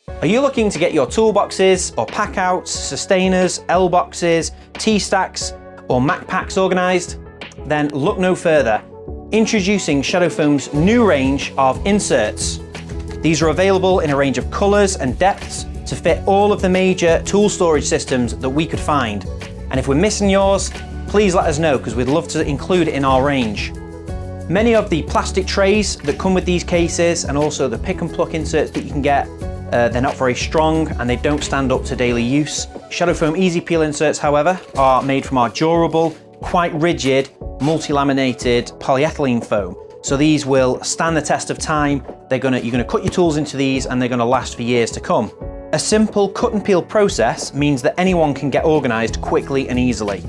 Are you looking to get your toolboxes or packouts, sustainers, L-boxes, T-stacks or Mac packs organised? Then look no further. Introducing Shadow Foam's new range of inserts. These are available in a range of colours and depths to fit all of the major tool storage systems that we could find. And if we're missing yours, please let us know because we'd love to include it in our range. Many of the plastic trays that come with these cases and also the pick and pluck inserts that you can get, they're not very strong and they don't stand up to daily use. Shadow Foam Easy Peel inserts, however, are made from our durable, quite rigid, multi-laminated polyethylene foam. So these will stand the test of time. You're gonna cut your tools into these and they're gonna last for years to come. A simple cut and peel process means that anyone can get organised quickly and easily.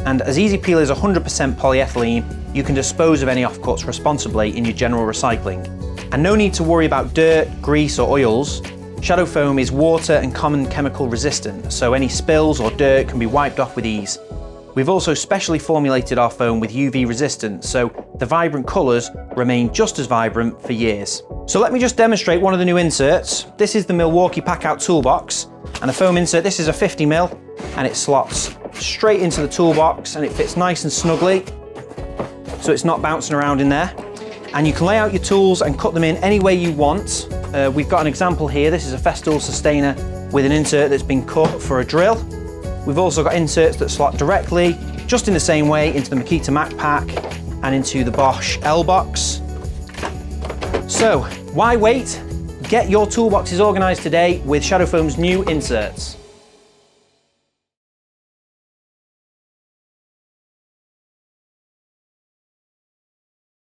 And as Easy Peel is 100% polyethylene, you can dispose of any offcuts responsibly in your general recycling. And no need to worry about dirt, grease or oils. Shadow Foam is water and common chemical resistant, so any spills or dirt can be wiped off with ease. We've also specially formulated our foam with UV resistance, so the vibrant colours remain just as vibrant for years. So let me just demonstrate one of the new inserts. This is the Milwaukee Packout toolbox, and the foam insert, this is a 50mm, and it slots straight into the toolbox and it fits nice and snugly, so it's not bouncing around in there. And you can lay out your tools and cut them in any way you want. We've got an example here. This is a Festool sustainer with an insert that's been cut for a drill. We've also got inserts that slot directly, just in the same way, into the Makita Mac pack and into the Bosch L box. So why wait? Get your toolboxes organised today with Shadow Foam's new inserts.